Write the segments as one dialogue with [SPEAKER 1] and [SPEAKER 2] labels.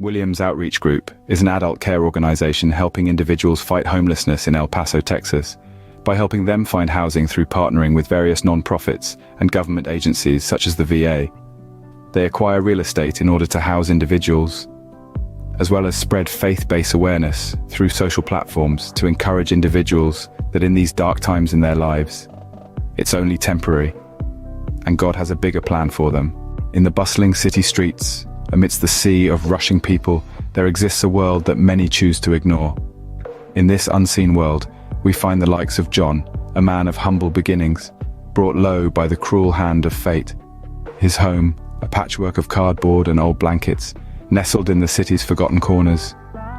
[SPEAKER 1] Williams Outreach Group is an adult care organization helping individuals fight homelessness in El Paso, Texas, by helping them find housing through partnering with various non-profits and government agencies such as the VA. They acquire real estate in order to house individuals, as well as spread faith-based awareness through social platforms to encourage individuals that in these dark times in their lives, it's only temporary, and God has a bigger plan for them. In the bustling city streets, amidst the sea of rushing people, there exists a world that many choose to ignore. In this unseen world, we find the likes of John, a man of humble beginnings, brought low by the cruel hand of fate. His home, a patchwork of cardboard and old blankets, nestled in the city's forgotten corners.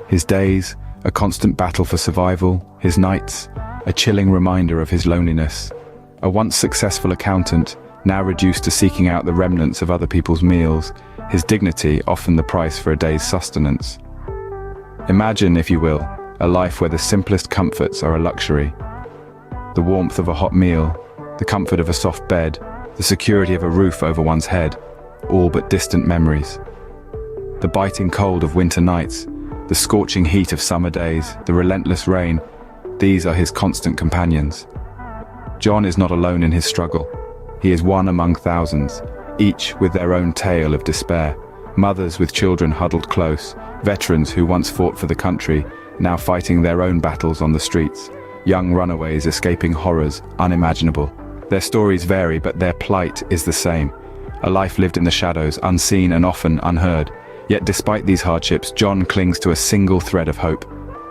[SPEAKER 1] His days, a constant battle for survival. His nights, a chilling reminder of his loneliness. A once successful accountant, now reduced to seeking out the remnants of other people's meals, his dignity often the price for a day's sustenance. Imagine, if you will, a life where the simplest comforts are a luxury. The warmth of a hot meal, the comfort of a soft bed, the security of a roof over one's head, all but distant memories. The biting cold of winter nights, the scorching heat of summer days, the relentless rain, these are his constant companions. John is not alone in his struggle. He is one among thousands, each with their own tale of despair. Mothers with children huddled close, veterans who once fought for the country, now fighting their own battles on the streets, young runaways escaping horrors unimaginable. Their stories vary, but their plight is the same. A life lived in the shadows, unseen and often unheard. Yet despite these hardships, John clings to a single thread of hope: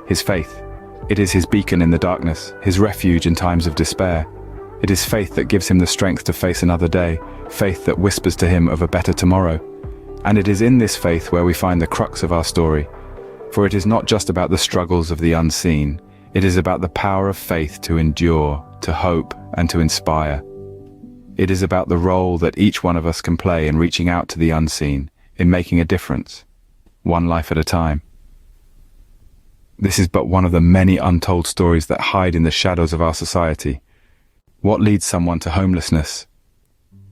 [SPEAKER 1] his faith. It is his beacon in the darkness, his refuge in times of despair. It is faith that gives him the strength to face another day, faith that whispers to him of a better tomorrow. And it is in this faith where we find the crux of our story. For it is not just about the struggles of the unseen, it is about the power of faith to endure, to hope, and to inspire. It is about the role that each one of us can play in reaching out to the unseen, in making a difference, one life at a time. This is but one of the many untold stories that hide in the shadows of our society. What leads someone to homelessness?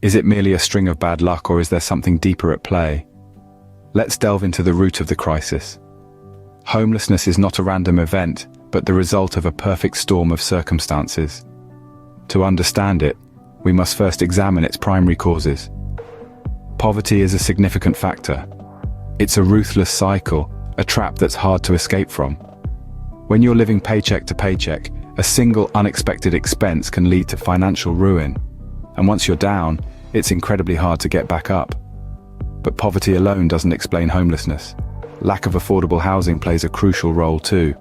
[SPEAKER 1] Is it merely a string of bad luck, or is there something deeper at play? Let's delve into the root of the crisis. Homelessness is not a random event, but the result of a perfect storm of circumstances. To understand it, we must first examine its primary causes. Poverty is a significant factor. It's a ruthless cycle, a trap that's hard to escape from. When you're living paycheck to paycheck, a single unexpected expense can lead to financial ruin. And once you're down, it's incredibly hard to get back up. But poverty alone doesn't explain homelessness. Lack of affordable housing plays a crucial role too.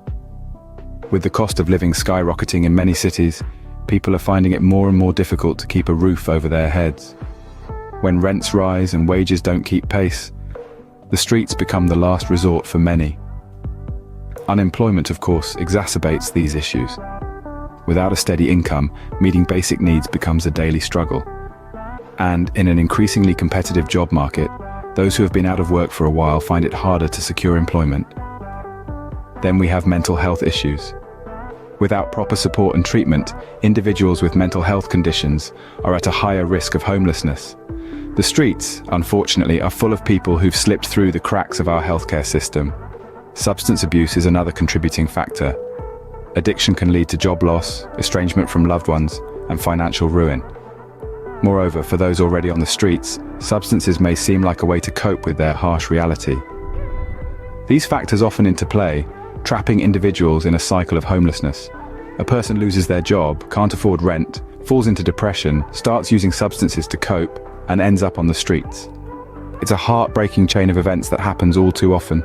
[SPEAKER 1] With the cost of living skyrocketing in many cities, people are finding it more and more difficult to keep a roof over their heads. When rents rise and wages don't keep pace, the streets become the last resort for many. Unemployment, of course, exacerbates these issues. Without a steady income, meeting basic needs becomes a daily struggle. And in an increasingly competitive job market, those who have been out of work for a while find it harder to secure employment. Then we have mental health issues. Without proper support and treatment, individuals with mental health conditions are at a higher risk of homelessness. The streets, unfortunately, are full of people who've slipped through the cracks of our healthcare system. Substance abuse is another contributing factor. Addiction can lead to job loss, estrangement from loved ones, and financial ruin. Moreover, for those already on the streets, substances may seem like a way to cope with their harsh reality. These factors often interplay, trapping individuals in a cycle of homelessness. A person loses their job, can't afford rent, falls into depression, starts using substances to cope, and ends up on the streets. It's a heartbreaking chain of events that happens all too often.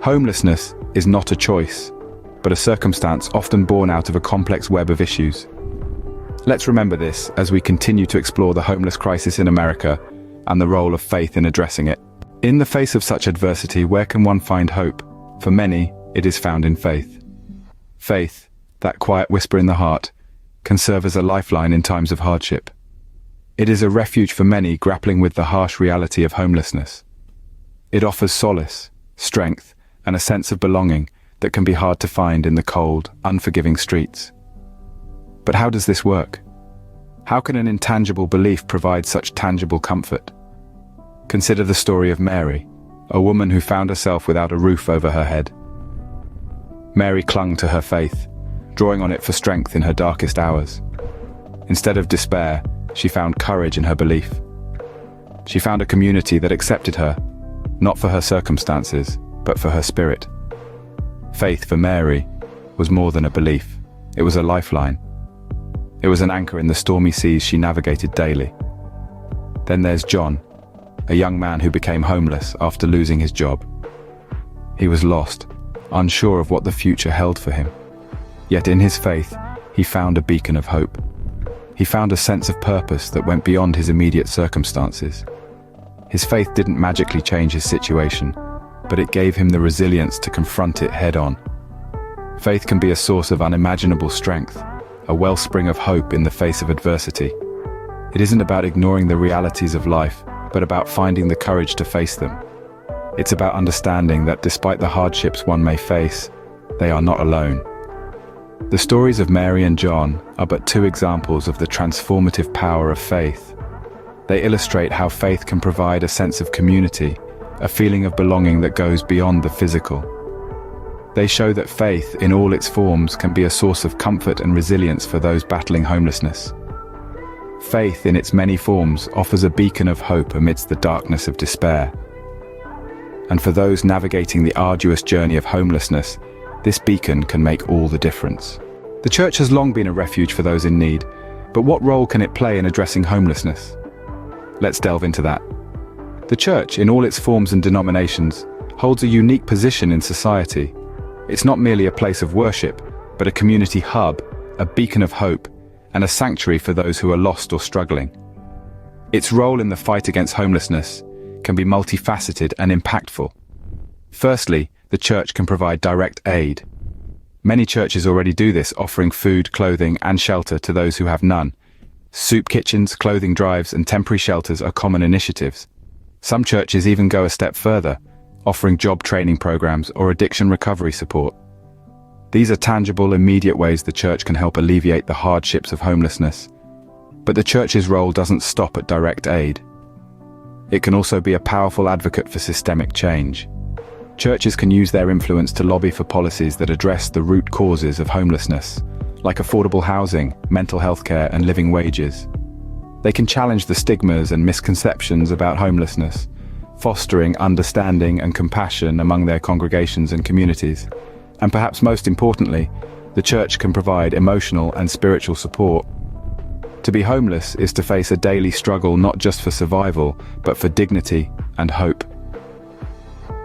[SPEAKER 1] Homelessness is not a choice, but a circumstance often born out of a complex web of issues. Let's remember this as we continue to explore the homeless crisis in America and the role of faith in addressing it. In the face of such adversity, where can one find hope? For many, it is found in faith. Faith, that quiet whisper in the heart, can serve as a lifeline in times of hardship. It is a refuge for many grappling with the harsh reality of homelessness. It offers solace, strength, and a sense of belonging that can be hard to find in the cold, unforgiving streets. But how does this work? How can an intangible belief provide such tangible comfort? Consider the story of Mary, a woman who found herself without a roof over her head. Mary clung to her faith, drawing on it for strength in her darkest hours. Instead of despair, she found courage in her belief. She found a community that accepted her, not for her circumstances, but for her spirit. Faith for Mary was more than a belief. It was a lifeline. It was an anchor in the stormy seas she navigated daily. Then there's John, a young man who became homeless after losing his job. He was lost, unsure of what the future held for him. Yet in his faith, he found a beacon of hope. He found a sense of purpose that went beyond his immediate circumstances. His faith didn't magically change his situation, but it gave him the resilience to confront it head-on. Faith can be a source of unimaginable strength, a wellspring of hope in the face of adversity. It isn't about ignoring the realities of life, but about finding the courage to face them. It's about understanding that despite the hardships one may face, they are not alone. The stories of Mary and John are but two examples of the transformative power of faith. They illustrate how faith can provide a sense of community, a feeling of belonging that goes beyond the physical. They show that faith, in all its forms, can be a source of comfort and resilience for those battling homelessness. Faith, in its many forms, offers a beacon of hope amidst the darkness of despair. And for those navigating the arduous journey of homelessness, this beacon can make all the difference. The church has long been a refuge for those in need, but what role can it play in addressing homelessness? Let's delve into that. The church, in all its forms and denominations, holds a unique position in society. It's not merely a place of worship, but a community hub, a beacon of hope, and a sanctuary for those who are lost or struggling. Its role in the fight against homelessness can be multifaceted and impactful. Firstly, the church can provide direct aid. Many churches already do this, offering food, clothing, and shelter to those who have none. Soup kitchens, clothing drives, and temporary shelters are common initiatives. Some churches even go a step further, offering job training programs or addiction recovery support. These are tangible, immediate ways the church can help alleviate the hardships of homelessness. But the church's role doesn't stop at direct aid. It can also be a powerful advocate for systemic change. Churches can use their influence to lobby for policies that address the root causes of homelessness, like affordable housing, mental health care, and living wages. They can challenge the stigmas and misconceptions about homelessness, fostering understanding and compassion among their congregations and communities. And perhaps most importantly, the church can provide emotional and spiritual support. To be homeless is to face a daily struggle not just for survival, but for dignity and hope.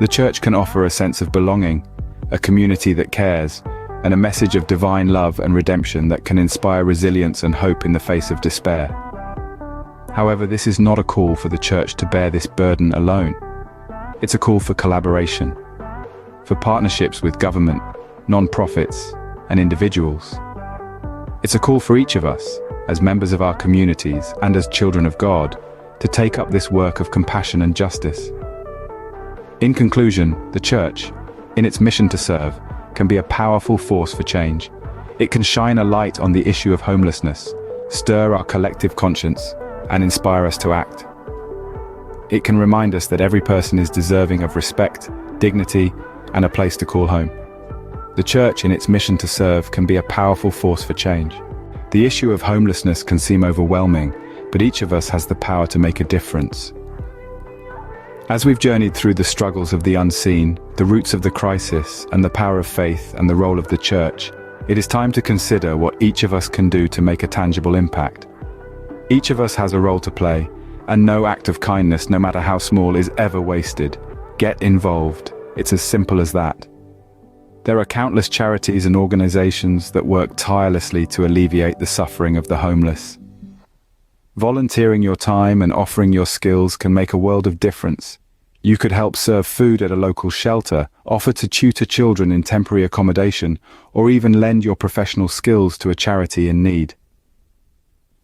[SPEAKER 1] The church can offer a sense of belonging, a community that cares, and a message of divine love and redemption that can inspire resilience and hope in the face of despair. However, this is not a call for the church to bear this burden alone. It's a call for collaboration, for partnerships with government, non-profits, and individuals. It's a call for each of us, as members of our communities and as children of God, to take up this work of compassion and justice. In conclusion, the church, in its mission to serve, can be a powerful force for change. It can shine a light on the issue of homelessness, stir our collective conscience, and inspire us to act. It can remind us that every person is deserving of respect, dignity, and a place to call home. The church, in its mission to serve, can be a powerful force for change. The issue of homelessness can seem overwhelming, but each of us has the power to make a difference. As we've journeyed through the struggles of the unseen, the roots of the crisis, and the power of faith and the role of the church, it is time to consider what each of us can do to make a tangible impact. Each of us has a role to play, and no act of kindness, no matter how small, is ever wasted. Get involved. It's as simple as that. There are countless charities and organizations that work tirelessly to alleviate the suffering of the homeless. Volunteering your time and offering your skills can make a world of difference. You could help serve food at a local shelter, offer to tutor children in temporary accommodation, or even lend your professional skills to a charity in need.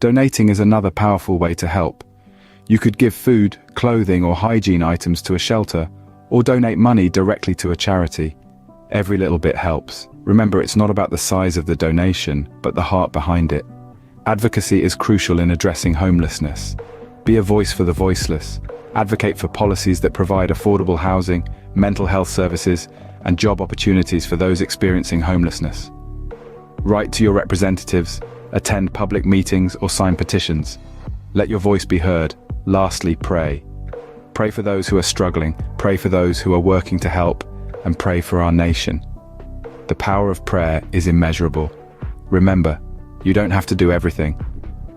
[SPEAKER 1] Donating is another powerful way to help. You could give food, clothing, or hygiene items to a shelter, or donate money directly to a charity. Every little bit helps. Remember, it's not about the size of the donation, but the heart behind it. Advocacy is crucial in addressing homelessness. Be a voice for the voiceless. Advocate for policies that provide affordable housing, mental health services, and job opportunities for those experiencing homelessness. Write to your representatives, attend public meetings, or sign petitions. Let your voice be heard. Lastly, pray. Pray for those who are struggling, pray for those who are working to help, and pray for our nation. The power of prayer is immeasurable. Remember, you don't have to do everything.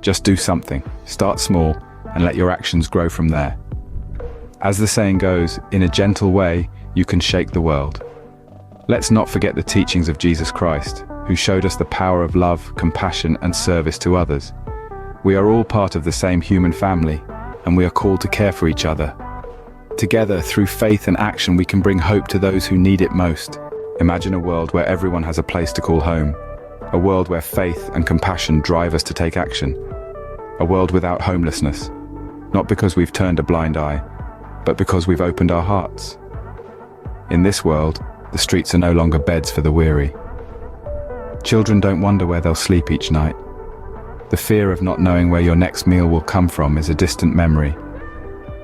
[SPEAKER 1] Just do something. Start small, and let your actions grow from there. As the saying goes, in a gentle way, you can shake the world. Let's not forget the teachings of Jesus Christ, who showed us the power of love, compassion, and service to others. We are all part of the same human family, and we are called to care for each other. Together, through faith and action, we can bring hope to those who need it most. Imagine a world where everyone has a place to call home. A world where faith and compassion drive us to take action. A world without homelessness. Not because we've turned a blind eye, but because we've opened our hearts. In this world, the streets are no longer beds for the weary. Children don't wonder where they'll sleep each night. The fear of not knowing where your next meal will come from is a distant memory.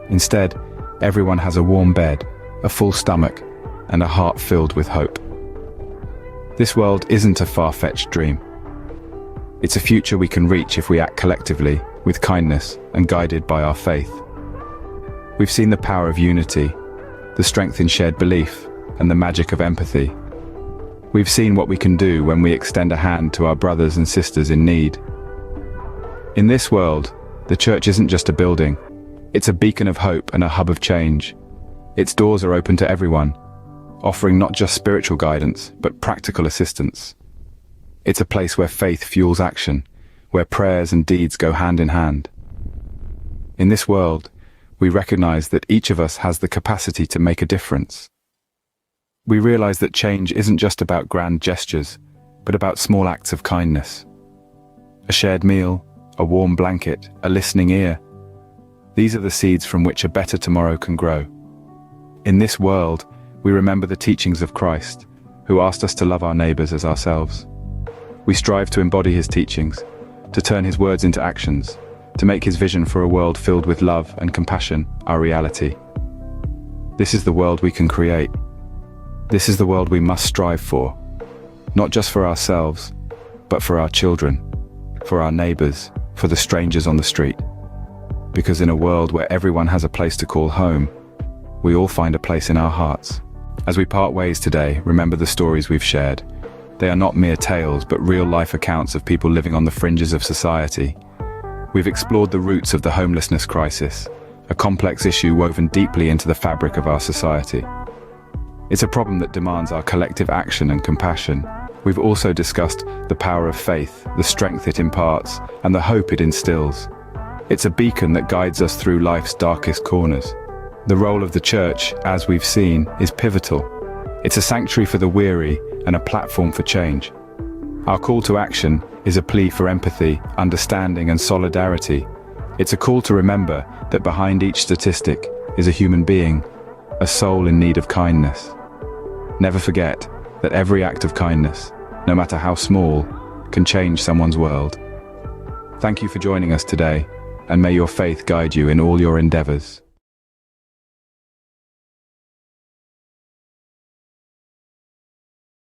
[SPEAKER 1] Instead, everyone has a warm bed, a full stomach, and a heart filled with hope. This world isn't a far-fetched dream. It's a future we can reach if we act collectively, with kindness, and guided by our faith. We've seen the power of unity, the strength in shared belief, and the magic of empathy. We've seen what we can do when we extend a hand to our brothers and sisters in need. In this world, the church isn't just a building. It's a beacon of hope and a hub of change. Its doors are open to everyone, offering not just spiritual guidance, but practical assistance. It's a place where faith fuels action, where prayers and deeds go hand in hand. In this world, we recognize that each of us has the capacity to make a difference. We realize that change isn't just about grand gestures, but about small acts of kindness. A shared meal, a warm blanket, a listening ear. These are the seeds from which a better tomorrow can grow. In this world, we remember the teachings of Christ, who asked us to love our neighbors as ourselves. We strive to embody his teachings, to turn his words into actions, to make his vision for a world filled with love and compassion our reality. This is the world we can create. This is the world we must strive for, not just for ourselves, but for our children, for our neighbors, for the strangers on the street. Because in a world where everyone has a place to call home, we all find a place in our hearts. As we part ways today, remember the stories we've shared. They are not mere tales, but real-life accounts of people living on the fringes of society. We've explored the roots of the homelessness crisis, a complex issue woven deeply into the fabric of our society. It's a problem that demands our collective action and compassion. We've also discussed the power of faith, the strength it imparts, and the hope it instills. It's a beacon that guides us through life's darkest corners. The role of the church, as we've seen, is pivotal. It's a sanctuary for the weary and a platform for change. Our call to action is a plea for empathy, understanding, and solidarity. It's a call to remember that behind each statistic is a human being, a soul in need of kindness. Never forget that every act of kindness, no matter how small, can change someone's world. Thank you for joining us today, and may your faith guide you in all your endeavors.